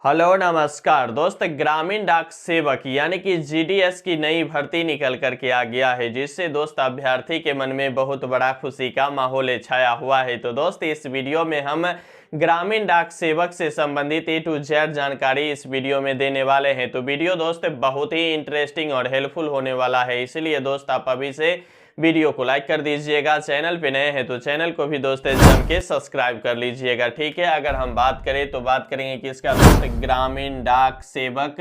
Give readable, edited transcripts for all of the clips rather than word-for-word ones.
Hello नमस्कार दोस्त। ग्रामीण डाक सेवक यानी कि जीडीएस की नई भर्ती निकल कर के आ गया है, जिससे दोस्त अभ्यर्थी के मन में बहुत बड़ा खुशी का माहौल छाया हुआ है। तो दोस्त इस वीडियो में हम ग्रामीण डाक सेवक से संबंधित ए टू जेड जानकारी इस वीडियो में देने वाले हैं। तो वीडियो दोस्त बहुत ही इंटरेस्टिंग और हेल्पफुल होने वाला है, इसलिए दोस्त आप अभी से वीडियो को लाइक कर दीजिएगा। चैनल पे नए हैं तो चैनल को भी दोस्त जम के सब्सक्राइब कर लीजिएगा, ठीक है। अगर हम बात करें तो बात करेंगे कि इसका दोस्त ग्रामीण डाक सेवक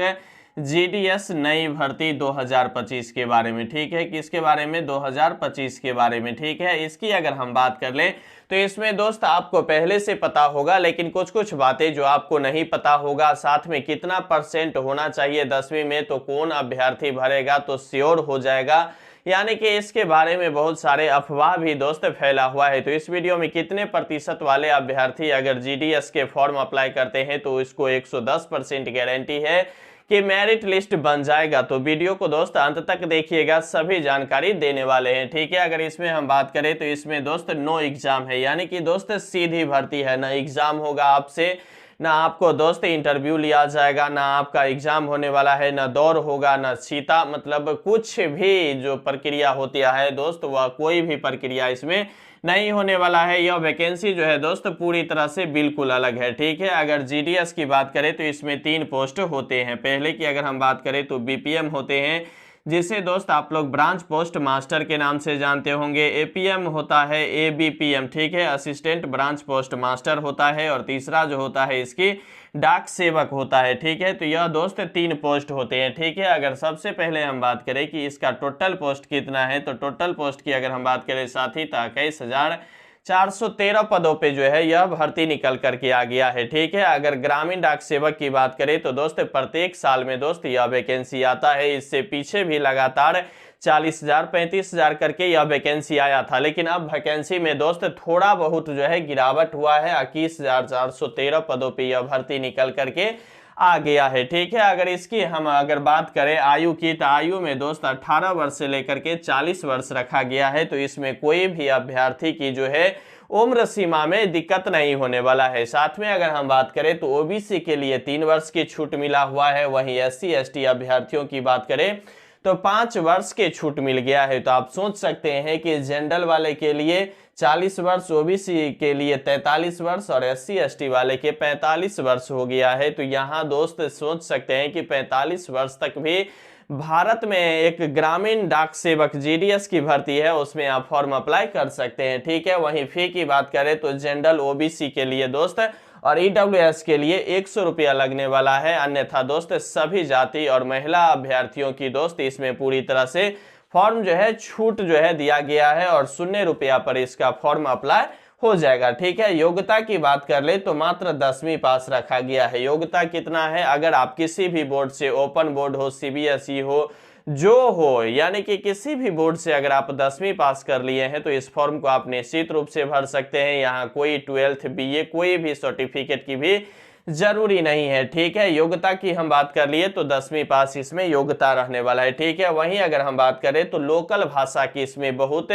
जीडीएस नई भर्ती 2025 के बारे में, ठीक है। किसके बारे में? 2025 के बारे में, ठीक है। इसकी अगर हम बात कर लें तो इसमें दोस्त आपको पहले से पता होगा, लेकिन कुछ कुछ बातें जो आपको नहीं पता होगा, साथ में कितना परसेंट होना चाहिए 10वीं में, तो कौन अभ्यर्थी भरेगा तो श्योर हो जाएगा, यानी कि इसके बारे में बहुत सारे अफवाह भी दोस्त फैला हुआ है। तो इस वीडियो में कितने प्रतिशत वाले अभ्यर्थी अगर जीडीएस के फॉर्म अप्लाई करते हैं तो इसको 110% गारंटी है कि मेरिट लिस्ट बन जाएगा। तो वीडियो को दोस्त अंत तक देखिएगा, सभी जानकारी देने वाले हैं, ठीक है। अगर इसमें हम बात करें तो इसमें दोस्त नो एग्जाम है, यानी कि दोस्त सीधी भर्ती है, ना एग्जाम होगा आपसे, ना आपको दोस्त इंटरव्यू लिया जाएगा, ना आपका एग्जाम होने वाला है, ना दौर होगा, ना सीता, मतलब कुछ भी जो प्रक्रिया होती है दोस्त, वह कोई भी प्रक्रिया इसमें नहीं होने वाला है। यह वैकेंसी जो है दोस्त पूरी तरह से बिल्कुल अलग है, ठीक है। अगर जीडीएस की बात करें तो इसमें 3 पोस्ट होते हैं। पहले की अगर हम बात करें तो बीपीएम होते हैं, जिसे दोस्त आप लोग ब्रांच पोस्ट मास्टर के नाम से जानते होंगे। एपीएम होता है एबीपीएम, ठीक है, असिस्टेंट ब्रांच पोस्ट मास्टर होता है। और तीसरा जो होता है इसकी डाक सेवक होता है, ठीक है। तो यह दोस्त 3 पोस्ट होते हैं, ठीक है। अगर सबसे पहले हम बात करें कि इसका टोटल पोस्ट कितना है, तो टोटल पोस्ट की अगर हम बात करें साथी, तो 21,413 पदों पे जो है यह भर्ती निकल करके आ गया है, ठीक है। अगर ग्रामीण डाक सेवक की बात करें तो दोस्त प्रत्येक साल में दोस्त यह वैकेंसी आता है। इससे पीछे भी लगातार 40,000 35,000 करके यह वैकेंसी आया था, लेकिन अब वैकेंसी में दोस्त थोड़ा बहुत जो है गिरावट हुआ है। 21,413 पदों पे यह भर्ती निकल करके आ गया है, ठीक है। अगर इसकी हम अगर बात करें आयु की, तो आयु में दोस्त 18 वर्ष से लेकर के 40 वर्ष रखा गया है। तो इसमें कोई भी अभ्यर्थी की जो है उम्र सीमा में दिक्कत नहीं होने वाला है। साथ में अगर हम बात करें तो ओबीसी के लिए 3 वर्ष की छूट मिला हुआ है। वहीं एससी एसटी अभ्यर्थियों की बात करें तो 5 वर्ष की छूट मिल गया है। तो आप सोच सकते हैं कि जनरल वाले के लिए 40 वर्ष, ओबीसी के लिए 43 वर्ष और एससी एसटी वाले के 45 वर्ष हो गया है। तो यहाँ दोस्त सोच सकते हैं कि 45 वर्ष तक भी भारत में एक ग्रामीण डाक सेवक जीडीएस की भर्ती है, उसमें आप फॉर्म अप्लाई कर सकते हैं, ठीक है। वहीं फी की बात करें तो जनरल ओबीसी के लिए दोस्त और ईडब्ल्यूएस के लिए 100 रुपया लगने वाला है। अन्यथा दोस्त सभी जाति और महिला अभ्यर्थियों की दोस्त इसमें पूरी तरह से फॉर्म जो है छूट जो है दिया गया है और 0 रुपया पर इसका फॉर्म अप्लाई हो जाएगा, ठीक है। योग्यता की बात कर ले तो मात्र 10वीं पास रखा गया है। योग्यता कितना है? अगर आप किसी भी बोर्ड से, ओपन बोर्ड हो, सीबीएसई हो, जो हो, यानी कि किसी भी बोर्ड से अगर आप 10वीं पास कर लिए हैं तो इस फॉर्म को आप निश्चित रूप से भर सकते हैं। यहाँ कोई 12th बीए कोई भी सर्टिफिकेट की भी जरूरी नहीं है, ठीक है। योग्यता की हम बात कर लिए तो 10वीं पास इसमें योग्यता रहने वाला है, ठीक है। वहीं अगर हम बात करें तो लोकल भाषा की इसमें बहुत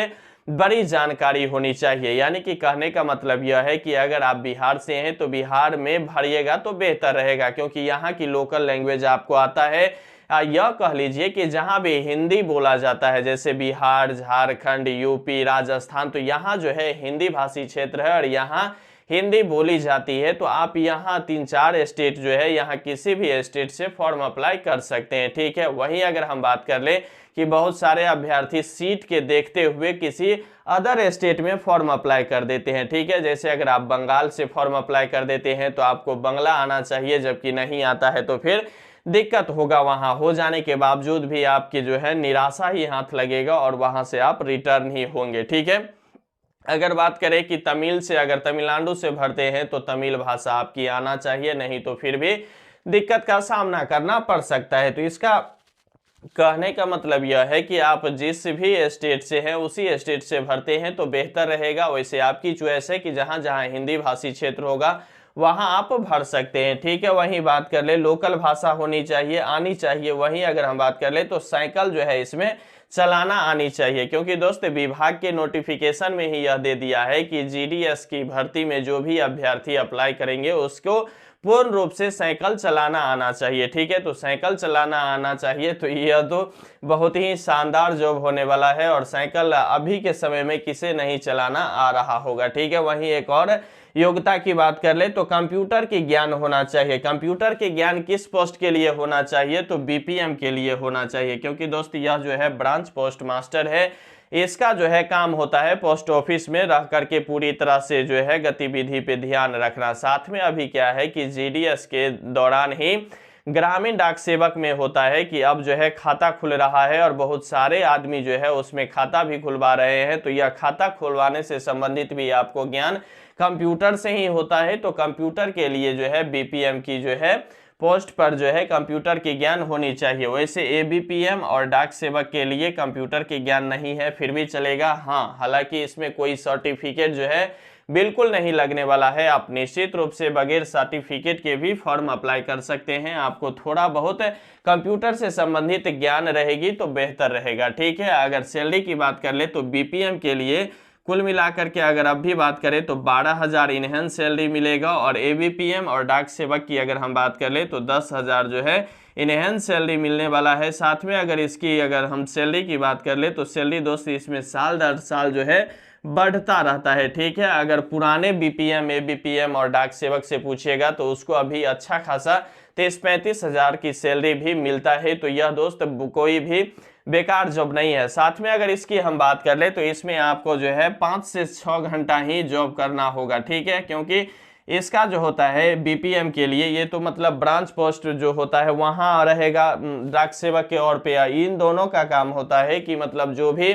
बड़ी जानकारी होनी चाहिए, यानी कि कहने का मतलब यह है कि अगर आप बिहार से हैं तो बिहार में भरिएगा तो बेहतर रहेगा, क्योंकि यहाँ की लोकल लैंग्वेज आपको आता है। यह कह लीजिए कि जहां भी हिंदी बोला जाता है, जैसे बिहार, झारखंड, यूपी, राजस्थान, तो यहाँ जो है हिंदी भाषी क्षेत्र है और यहाँ हिंदी बोली जाती है। तो आप यहाँ 3-4 स्टेट जो है, यहाँ किसी भी स्टेट से फॉर्म अप्लाई कर सकते हैं, ठीक है। वहीं अगर हम बात कर ले कि बहुत सारे अभ्यर्थी सीट के देखते हुए किसी अदर स्टेट में फॉर्म अप्लाई कर देते हैं, ठीक है। जैसे अगर आप बंगाल से फॉर्म अप्लाई कर देते हैं तो आपको बंगला आना चाहिए, जबकि नहीं आता है तो फिर दिक्कत होगा। वहां हो जाने के बावजूद भी आपकी जो है निराशा ही हाथ लगेगा और वहां से आप रिटर्न ही होंगे, ठीक है। अगर बात करें कि तमिल से, अगर तमिलनाडु से भरते हैं तो तमिल भाषा आपकी आना चाहिए, नहीं तो फिर भी दिक्कत का सामना करना पड़ सकता है। तो इसका कहने का मतलब यह है कि आप जिस भी स्टेट से हैं उसी स्टेट से भरते हैं तो बेहतर रहेगा। वैसे आपकी चॉइस है कि जहां जहां हिंदी भाषी क्षेत्र होगा वहां आप भर सकते हैं, ठीक है। वहीं बात कर ले लोकल भाषा होनी चाहिए, आनी चाहिए। वहीं अगर हम बात कर ले तो साइकिल जो है इसमें चलाना आनी चाहिए, क्योंकि दोस्त विभाग के नोटिफिकेशन में ही यह दे दिया है कि जीडीएस की भर्ती में जो भी अभ्यर्थी अप्लाई करेंगे उसको पूर्ण रूप से साइकिल चलाना आना चाहिए। ठीक है, तो साइकिल चलाना आना चाहिए, तो यह तो बहुत ही शानदार जॉब होने वाला है और साइकिल अभी के समय में किसे नहीं चलाना आ रहा होगा। ठीक है, वहीं एक और योग्यता की बात कर ले तो कंप्यूटर के ज्ञान होना चाहिए। कंप्यूटर के ज्ञान किस पोस्ट के लिए होना चाहिए, तो बीपीएम के लिए होना चाहिए, क्योंकि दोस्त यह जो है ब्रांच पोस्ट मास्टर है, इसका जो है काम होता है पोस्ट ऑफिस में रह करके पूरी तरह से जो है गतिविधि पे ध्यान रखना। साथ में अभी क्या है कि जीडीएस के दौरान ही ग्रामीण डाक सेवक में होता है कि अब जो है खाता खुल रहा है और बहुत सारे आदमी जो है उसमें खाता भी खुलवा रहे हैं, तो यह खाता खुलवाने से संबंधित भी आपको ज्ञान कंप्यूटर से ही होता है। तो कंप्यूटर के लिए जो है बीपीएम की जो है पोस्ट पर जो है कंप्यूटर की ज्ञान होनी चाहिए। वैसे एबीपीएम और डाक सेवक के लिए कंप्यूटर की ज्ञान नहीं है, फिर भी चलेगा। हाँ, हालांकि इसमें कोई सर्टिफिकेट जो है बिल्कुल नहीं लगने वाला है। आप निश्चित रूप से बगैर सर्टिफिकेट के भी फॉर्म अप्लाई कर सकते हैं। आपको थोड़ा बहुत कंप्यूटर से संबंधित ज्ञान रहेगी तो बेहतर रहेगा। ठीक है, अगर सैलरी की बात कर ले तो बीपीएम के लिए कुल मिलाकर के अगर अब भी बात करें तो 12,000 इनहेंस सैलरी मिलेगा और एबीपीएम और डाक सेवक की अगर हम बात कर ले तो 10,000 जो है इनहेंस सैलरी मिलने वाला है। साथ में अगर हम सैलरी की बात कर ले तो सैलरी दोस्त इसमें साल दर साल जो है बढ़ता रहता है। ठीक है, अगर पुराने बीपीएम एबीपीएम और डाक सेवक से पूछिएगा तो उसको अभी अच्छा खासा 30-35 हजार की सैलरी भी मिलता है। तो यह दोस्त कोई भी बेकार जॉब नहीं है। साथ में अगर इसकी हम बात कर ले तो इसमें आपको जो है 5 से 6 घंटा ही जॉब करना होगा। ठीक है, क्योंकि इसका जो होता है बीपीएम के लिए ये तो मतलब ब्रांच पोस्ट जो होता है वहां रहेगा डाक सेवक के और पे इन दोनों का काम होता है कि मतलब जो भी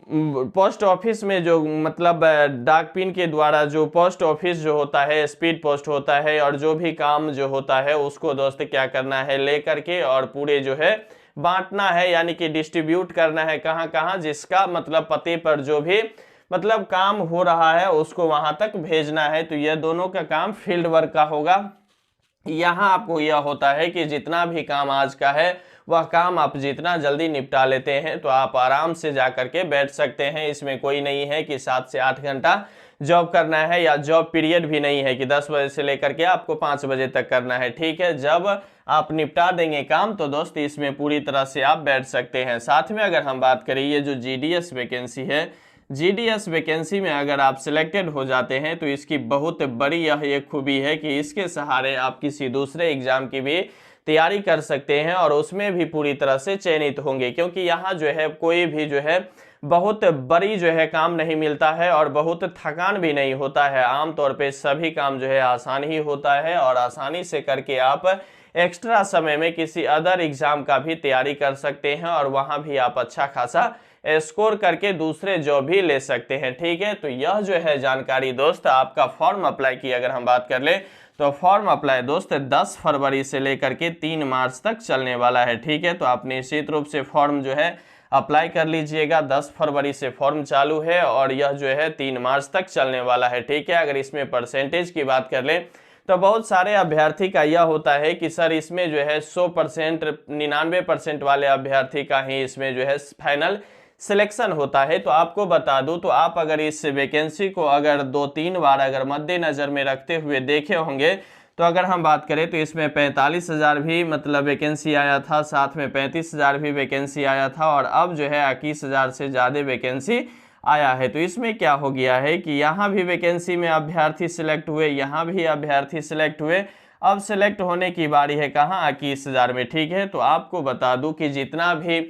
पोस्ट ऑफिस में जो मतलब डाक पिन के द्वारा जो पोस्ट ऑफिस जो होता है स्पीड पोस्ट होता है और जो भी काम जो होता है उसको दोस्त क्या करना है लेकर के और पूरे जो है बांटना है, यानी कि डिस्ट्रीब्यूट करना है कहां कहां, जिसका मतलब पते पर जो भी मतलब काम हो रहा है उसको वहां तक भेजना है। तो यह दोनों का काम फील्ड वर्क का होगा। यहाँ आपको यह होता है कि जितना भी काम आज का है वह काम आप जितना जल्दी निपटा लेते हैं तो आप आराम से जा करके बैठ सकते हैं। इसमें कोई नहीं है कि 7 से 8 घंटा जॉब करना है या जॉब पीरियड भी नहीं है कि 10 बजे से लेकर के आपको 5 बजे तक करना है। ठीक है, जब आप निपटा देंगे काम तो दोस्त इसमें पूरी तरह से आप बैठ सकते हैं। साथ में अगर हम बात करें ये जो जीडीएस वैकेंसी है, जीडीएस वैकेंसी में अगर आप सिलेक्टेड हो जाते हैं तो इसकी बहुत बड़ी यह एक खूबी है कि इसके सहारे आप किसी दूसरे एग्जाम की भी तैयारी कर सकते हैं और उसमें भी पूरी तरह से चयनित होंगे, क्योंकि यहाँ जो है कोई भी जो है बहुत बड़ी जो है काम नहीं मिलता है और बहुत थकान भी नहीं होता है। आमतौर पे सभी काम जो है आसान ही होता है और आसानी से करके आप एक्स्ट्रा समय में किसी अदर एग्जाम का भी तैयारी कर सकते हैं और वहां भी आप अच्छा खासा स्कोर करके दूसरे जॉब भी ले सकते हैं। ठीक है, तो यह जो है जानकारी दोस्त आपका फॉर्म अप्लाई की अगर हम बात कर ले तो फॉर्म अप्लाई दोस्त 10 फरवरी से लेकर के 3 मार्च तक चलने वाला है। ठीक है, तो आप निश्चित रूप से फॉर्म जो है अप्लाई कर लीजिएगा। 10 फरवरी से फॉर्म चालू है और यह जो है 3 मार्च तक चलने वाला है। ठीक है, अगर इसमें परसेंटेज की बात कर ले तो बहुत सारे अभ्यर्थी का यह होता है कि सर इसमें जो है 100% 99% वाले अभ्यर्थी का ही इसमें जो है फाइनल सिलेक्शन होता है। तो आपको बता दूं तो आप अगर इस वैकेंसी को अगर 2-3 बार अगर मद्देनजर में रखते हुए देखे होंगे तो अगर हम बात करें तो इसमें 45,000 भी मतलब वैकेंसी आया था, साथ में 35,000 भी वैकेंसी आया था और अब जो है 21,000 से ज़्यादा वैकेंसी आया है। तो इसमें क्या हो गया है कि यहाँ भी वैकेंसी में अभ्यर्थी सिलेक्ट हुए, यहाँ भी अभ्यर्थी सिलेक्ट हुए, अब सिलेक्ट होने की बारी है कहाँ 21,000 में। ठीक है, तो आपको बता दूं कि जितना भी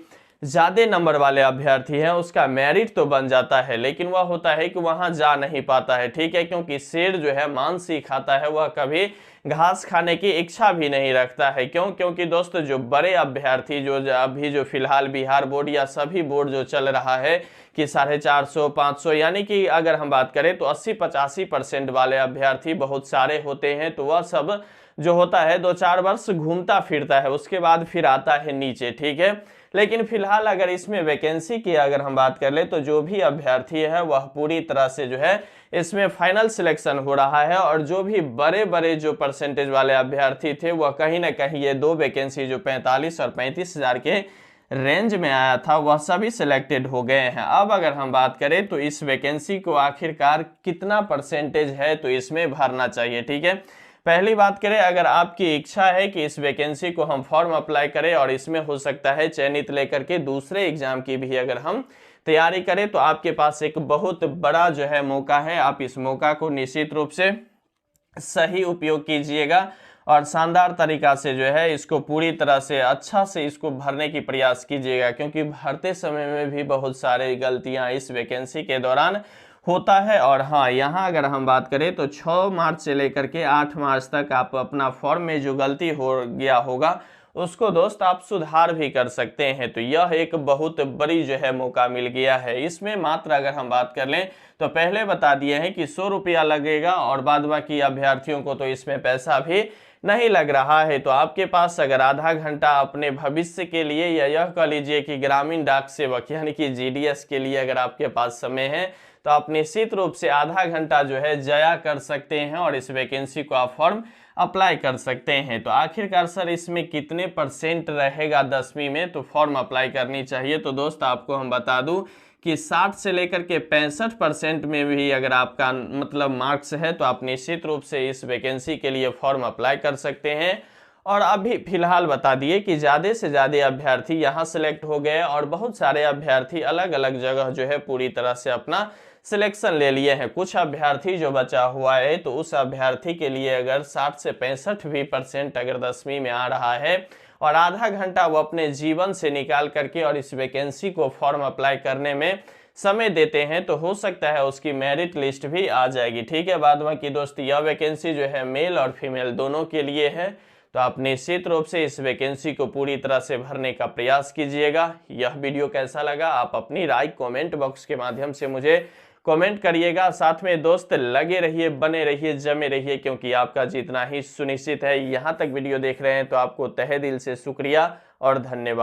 ज्यादा नंबर वाले अभ्यर्थी हैं उसका मेरिट तो बन जाता है, लेकिन वह होता है कि वहां जा नहीं पाता है। ठीक है, क्योंकि शेर जो है मांस ही खाता है, वह कभी घास खाने की इच्छा भी नहीं रखता है। क्यों? क्योंकि दोस्तों जो बड़े अभ्यर्थी जो अभी जो फिलहाल बिहार बोर्ड या सभी बोर्ड जो चल रहा है कि 450, 500 यानी कि अगर हम बात करें तो 80-85% वाले अभ्यर्थी बहुत सारे होते हैं, तो वह सब जो होता है 2-4 वर्ष घूमता फिरता है, उसके बाद फिर आता है नीचे। ठीक है, लेकिन फिलहाल अगर इसमें वैकेंसी की अगर हम बात कर ले तो जो भी अभ्यर्थी है वह पूरी तरह से जो है इसमें फाइनल सिलेक्शन हो रहा है और जो भी बड़े बड़े जो परसेंटेज वाले अभ्यर्थी थे वह कहीं ना कहीं ये 2 वैकेंसी जो 45 और 35,000 के रेंज में आया था वह सभी सिलेक्टेड हो गए हैं। अब अगर हम बात करें तो इस वैकेंसी को आखिरकार कितना परसेंटेज है तो इसमें भरना चाहिए। ठीक है, पहली बात करें, अगर आपकी इच्छा है कि इस वैकेंसी को हम फॉर्म अप्लाई करें और इसमें हो सकता है चयनित लेकर के दूसरे एग्जाम की भी अगर हम तैयारी करें, तो आपके पास एक बहुत बड़ा जो है मौका है। आप इस मौका को निश्चित रूप से सही उपयोग कीजिएगा और शानदार तरीका से जो है इसको पूरी तरह से अच्छा से इसको भरने की प्रयास कीजिएगा, क्योंकि भरते समय में भी बहुत सारी गलतियां इस वैकेंसी के दौरान होता है। और हाँ, यहाँ अगर हम बात करें तो 6 मार्च से लेकर के 8 मार्च तक आप अपना फॉर्म में जो गलती हो गया होगा उसको दोस्त आप सुधार भी कर सकते हैं। तो यह एक बहुत बड़ी जो है मौका मिल गया है। इसमें मात्र अगर हम बात कर लें तो पहले बता दिए हैं कि 100 रुपया लगेगा और बाद बाकी अभ्यर्थियों को तो इसमें पैसा भी नहीं लग रहा है। तो आपके पास अगर आधा घंटा अपने भविष्य के लिए या यह कह लीजिए कि ग्रामीण डाक सेवक यानी कि जीडीएस के लिए अगर आपके पास समय है, तो आप निश्चित रूप से आधा घंटा जो है जया कर सकते हैं और इस वैकेंसी को आप फॉर्म अप्लाई कर सकते हैं। तो आखिरकार सर इसमें कितने % रहेगा 10वीं में तो फॉर्म अप्लाई करनी चाहिए? तो दोस्त आपको हम बता दूं कि 60 से लेकर के 65% में भी अगर आपका मतलब मार्क्स है तो आप निश्चित रूप से इस वैकेंसी के लिए फॉर्म अप्लाई कर सकते हैं। और अभी फिलहाल बता दिए कि ज़्यादा से ज़्यादा अभ्यर्थी यहाँ सेलेक्ट हो गए और बहुत सारे अभ्यर्थी अलग अलग जगह जो है पूरी तरह से अपना सिलेक्शन ले लिए हैं। कुछ अभ्यर्थी जो बचा हुआ है तो उस अभ्यर्थी के लिए अगर 60 से 65 भी % अगर 10वीं में आ रहा है और आधा घंटा वो अपने जीवन से निकाल करके और इस वैकेंसी को फॉर्म अप्लाई करने में समय देते हैं, तो हो सकता है उसकी मेरिट लिस्ट भी आ जाएगी। ठीक है, बाद बाकी दोस्त यह वैकेंसी जो है मेल और फीमेल दोनों के लिए है। तो आप निश्चित रूप से इस वैकेंसी को पूरी तरह से भरने का प्रयास कीजिएगा। यह वीडियो कैसा लगा आप अपनी राय कमेंट बॉक्स के माध्यम से मुझे कमेंट करिएगा। साथ में दोस्त लगे रहिए, बने रहिए, जमे रहिए, क्योंकि आपका जीतना ही सुनिश्चित है। यहाँ तक वीडियो देख रहे हैं तो आपको तहे दिल से शुक्रिया और धन्यवाद।